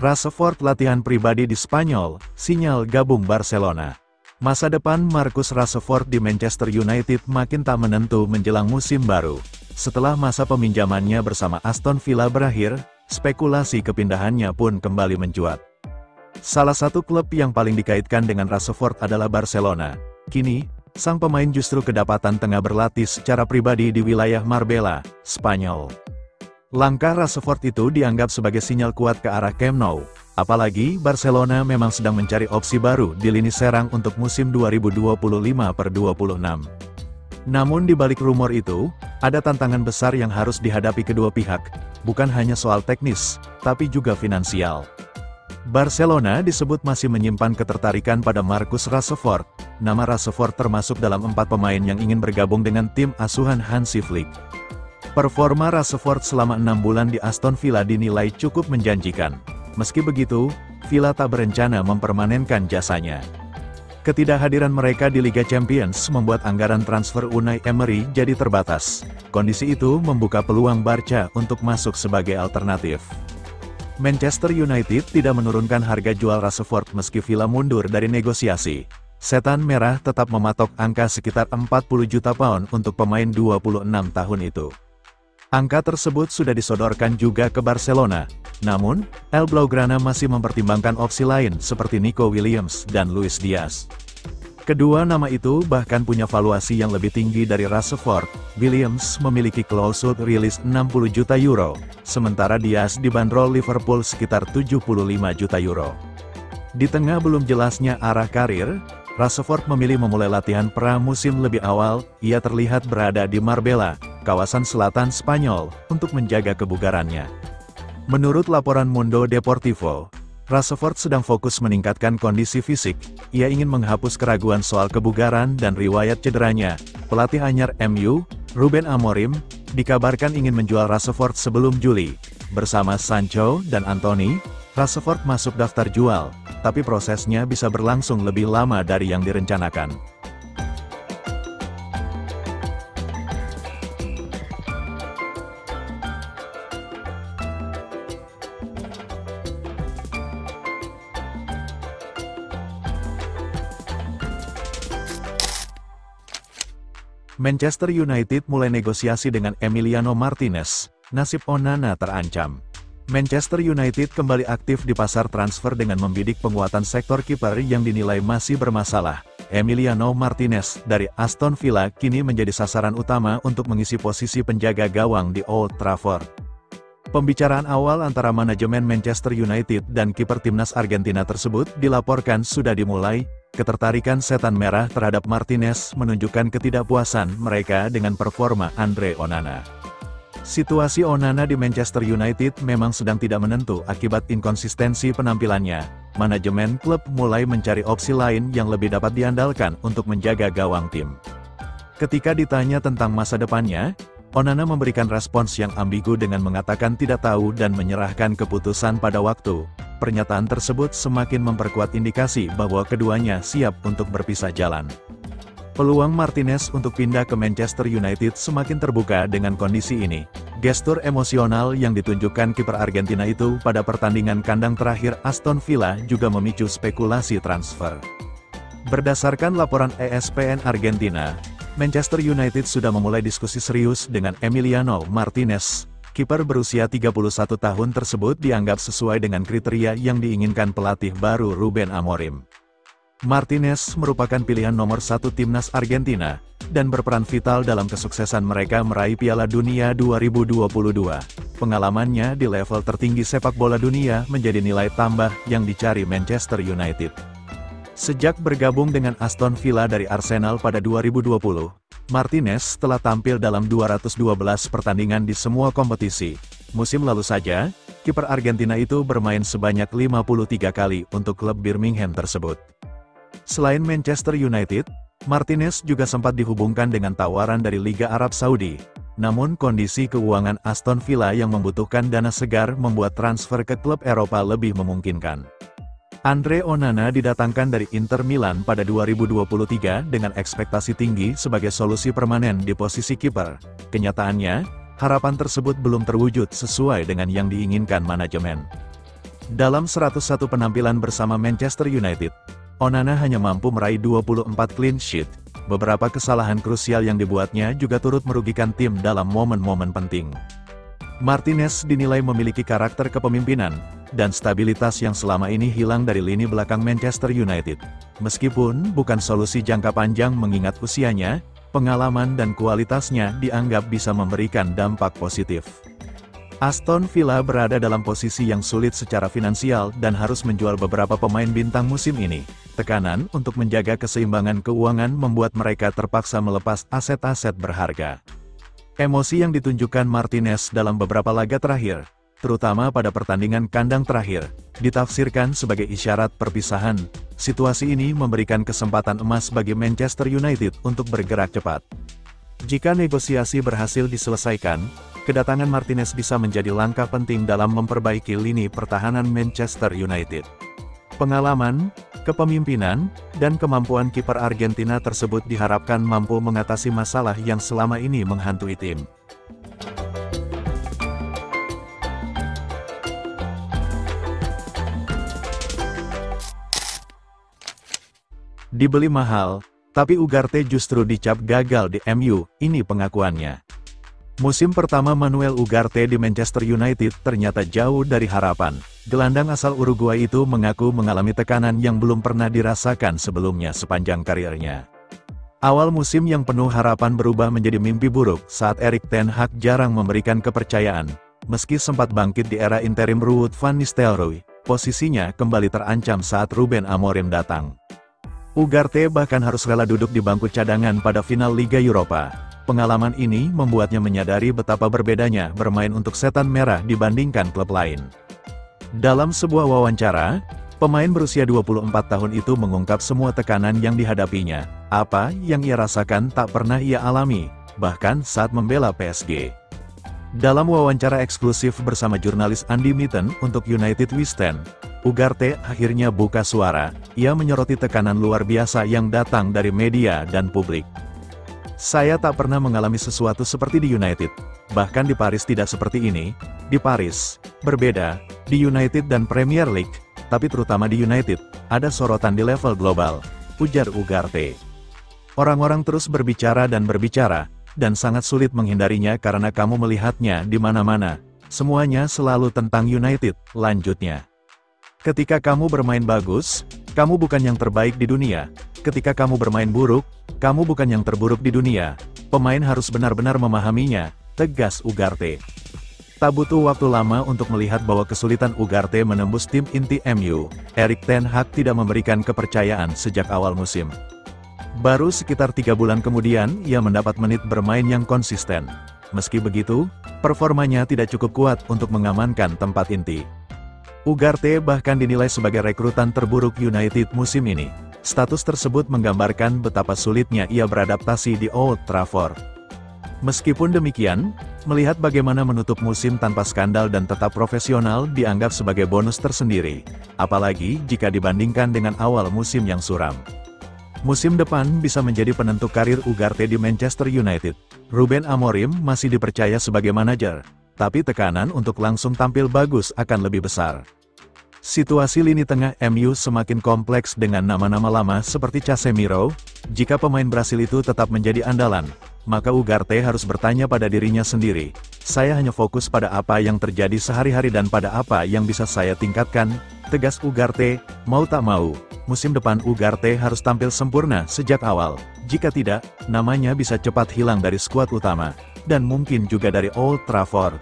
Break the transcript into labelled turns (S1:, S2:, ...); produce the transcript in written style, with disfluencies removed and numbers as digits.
S1: Rashford latihan pribadi di Spanyol, sinyal gabung Barcelona. Masa depan Marcus Rashford di Manchester United makin tak menentu menjelang musim baru. Setelah masa peminjamannya bersama Aston Villa berakhir, spekulasi kepindahannya pun kembali mencuat. Salah satu klub yang paling dikaitkan dengan Rashford adalah Barcelona. Kini, sang pemain justru kedapatan tengah berlatih secara pribadi di wilayah Marbella, Spanyol. Langkah Rashford itu dianggap sebagai sinyal kuat ke arah Camp Nou. Apalagi, Barcelona memang sedang mencari opsi baru di lini serang untuk musim 2025/26. Namun di balik rumor itu, ada tantangan besar yang harus dihadapi kedua pihak, bukan hanya soal teknis, tapi juga finansial. Barcelona disebut masih menyimpan ketertarikan pada Marcus Rashford. Nama Rashford termasuk dalam 4 pemain yang ingin bergabung dengan tim asuhan Hansi Flick. Performa Rashford selama 6 bulan di Aston Villa dinilai cukup menjanjikan. Meski begitu, Villa tak berencana mempermanenkan jasanya. Ketidakhadiran mereka di Liga Champions membuat anggaran transfer Unai Emery jadi terbatas. Kondisi itu membuka peluang Barca untuk masuk sebagai alternatif. Manchester United tidak menurunkan harga jual Rashford meski Villa mundur dari negosiasi. Setan Merah tetap mematok angka sekitar 40 juta pound untuk pemain 26 tahun itu. Angka tersebut sudah disodorkan juga ke Barcelona. Namun, El Blaugrana masih mempertimbangkan opsi lain seperti Nico Williams dan Luis Diaz. Kedua nama itu bahkan punya valuasi yang lebih tinggi dari Rashford. Williams memiliki klausul rilis 60 juta euro, sementara Diaz dibanderol Liverpool sekitar 75 juta euro. Di tengah belum jelasnya arah karir, Rashford memilih memulai latihan pra-musim lebih awal. Ia terlihat berada di Marbella, kawasan selatan Spanyol, untuk menjaga kebugarannya. Menurut laporan Mundo Deportivo, Rashford sedang fokus meningkatkan kondisi fisik. Ia ingin menghapus keraguan soal kebugaran dan riwayat cederanya. Pelatih anyar MU, Ruben Amorim, dikabarkan ingin menjual Rashford sebelum Juli. Bersama Sancho dan Anthony, Rashford masuk daftar jual, tapi prosesnya bisa berlangsung lebih lama dari yang direncanakan. Manchester United mulai negosiasi dengan Emiliano Martinez. Nasib Onana terancam. Manchester United kembali aktif di pasar transfer dengan membidik penguatan sektor kiper yang dinilai masih bermasalah. Emiliano Martinez dari Aston Villa kini menjadi sasaran utama untuk mengisi posisi penjaga gawang di Old Trafford. Pembicaraan awal antara manajemen Manchester United dan kiper timnas Argentina tersebut dilaporkan sudah dimulai. Ketertarikan Setan Merah terhadap Martinez menunjukkan ketidakpuasan mereka dengan performa Andre Onana. Situasi Onana di Manchester United memang sedang tidak menentu akibat inkonsistensi penampilannya. Manajemen klub mulai mencari opsi lain yang lebih dapat diandalkan untuk menjaga gawang tim. Ketika ditanya tentang masa depannya, Onana memberikan respons yang ambigu dengan mengatakan tidak tahu dan menyerahkan keputusan pada waktu. Pernyataan tersebut semakin memperkuat indikasi bahwa keduanya siap untuk berpisah jalan. Peluang Martinez untuk pindah ke Manchester United semakin terbuka dengan kondisi ini. Gestur emosional yang ditunjukkan kiper Argentina itu pada pertandingan kandang terakhir Aston Villa juga memicu spekulasi transfer. Berdasarkan laporan ESPN Argentina, Manchester United sudah memulai diskusi serius dengan Emiliano Martinez. Kiper berusia 31 tahun tersebut dianggap sesuai dengan kriteria yang diinginkan pelatih baru Ruben Amorim. Martinez merupakan pilihan nomor 1 timnas Argentina, dan berperan vital dalam kesuksesan mereka meraih Piala Dunia 2022. Pengalamannya di level tertinggi sepak bola dunia menjadi nilai tambah yang dicari Manchester United. Sejak bergabung dengan Aston Villa dari Arsenal pada 2020, Martinez telah tampil dalam 212 pertandingan di semua kompetisi. Musim lalu saja, kiper Argentina itu bermain sebanyak 53 kali untuk klub Birmingham tersebut. Selain Manchester United, Martinez juga sempat dihubungkan dengan tawaran dari Liga Arab Saudi. Namun kondisi keuangan Aston Villa yang membutuhkan dana segar membuat transfer ke klub Eropa lebih memungkinkan. Andre Onana didatangkan dari Inter Milan pada 2023 dengan ekspektasi tinggi sebagai solusi permanen di posisi kiper. Kenyataannya, harapan tersebut belum terwujud sesuai dengan yang diinginkan manajemen. Dalam 101 penampilan bersama Manchester United, Onana hanya mampu meraih 24 clean sheet. Beberapa kesalahan krusial yang dibuatnya juga turut merugikan tim dalam momen-momen penting. Martinez dinilai memiliki karakter kepemimpinan dan stabilitas yang selama ini hilang dari lini belakang Manchester United. Meskipun bukan solusi jangka panjang mengingat usianya, pengalaman dan kualitasnya dianggap bisa memberikan dampak positif. Aston Villa berada dalam posisi yang sulit secara finansial dan harus menjual beberapa pemain bintang musim ini. Tekanan untuk menjaga keseimbangan keuangan membuat mereka terpaksa melepas aset-aset berharga. Emosi yang ditunjukkan Martinez dalam beberapa laga terakhir, terutama pada pertandingan kandang terakhir, ditafsirkan sebagai isyarat perpisahan. Situasi ini memberikan kesempatan emas bagi Manchester United untuk bergerak cepat. Jika negosiasi berhasil diselesaikan, kedatangan Martinez bisa menjadi langkah penting dalam memperbaiki lini pertahanan Manchester United. Pengalaman, kepemimpinan, dan kemampuan kiper Argentina tersebut diharapkan mampu mengatasi masalah yang selama ini menghantui tim. Dibeli mahal, tapi Ugarte justru dicap gagal di MU, ini pengakuannya. Musim pertama Manuel Ugarte di Manchester United ternyata jauh dari harapan. Gelandang asal Uruguay itu mengaku mengalami tekanan yang belum pernah dirasakan sebelumnya sepanjang karirnya. Awal musim yang penuh harapan berubah menjadi mimpi buruk saat Erik ten Hag jarang memberikan kepercayaan. Meski sempat bangkit di era interim Ruud van Nistelrooy, posisinya kembali terancam saat Ruben Amorim datang. Ugarte bahkan harus rela duduk di bangku cadangan pada final Liga Eropa. Pengalaman ini membuatnya menyadari betapa berbedanya bermain untuk setan merah dibandingkan klub lain. Dalam sebuah wawancara, pemain berusia 24 tahun itu mengungkap semua tekanan yang dihadapinya. Apa yang ia rasakan tak pernah ia alami, bahkan saat membela PSG. Dalam wawancara eksklusif bersama jurnalis Andy Mitten untuk United We Stand, Ugarte akhirnya buka suara. Ia menyoroti tekanan luar biasa yang datang dari media dan publik. Saya tak pernah mengalami sesuatu seperti di United. Bahkan di Paris tidak seperti ini. Di Paris, berbeda. Di United dan Premier League, tapi terutama di United, ada sorotan di level global, ujar Ugarte. Orang-orang terus berbicara, dan sangat sulit menghindarinya karena kamu melihatnya di mana-mana. Semuanya selalu tentang United, lanjutnya. Ketika kamu bermain bagus, kamu bukan yang terbaik di dunia. Ketika kamu bermain buruk, kamu bukan yang terburuk di dunia. Pemain harus benar-benar memahaminya, tegas Ugarte. Tak butuh waktu lama untuk melihat bahwa kesulitan Ugarte menembus tim inti MU. Erik ten Hag tidak memberikan kepercayaan sejak awal musim. Baru sekitar 3 bulan kemudian, ia mendapat menit bermain yang konsisten. Meski begitu, performanya tidak cukup kuat untuk mengamankan tempat inti. Ugarte bahkan dinilai sebagai rekrutan terburuk United musim ini. Status tersebut menggambarkan betapa sulitnya ia beradaptasi di Old Trafford. Meskipun demikian, melihat bagaimana menutup musim tanpa skandal dan tetap profesional dianggap sebagai bonus tersendiri. Apalagi jika dibandingkan dengan awal musim yang suram. Musim depan bisa menjadi penentu karir Ugarte di Manchester United. Ruben Amorim masih dipercaya sebagai manajer, tapi tekanan untuk langsung tampil bagus akan lebih besar. Situasi lini tengah MU semakin kompleks dengan nama-nama lama seperti Casemiro. Jika pemain Brasil itu tetap menjadi andalan, maka Ugarte harus bertanya pada dirinya sendiri, saya hanya fokus pada apa yang terjadi sehari-hari dan pada apa yang bisa saya tingkatkan, tegas Ugarte. Mau tak mau, musim depan Ugarte harus tampil sempurna sejak awal. Jika tidak, namanya bisa cepat hilang dari skuad utama, dan mungkin juga dari Old Trafford.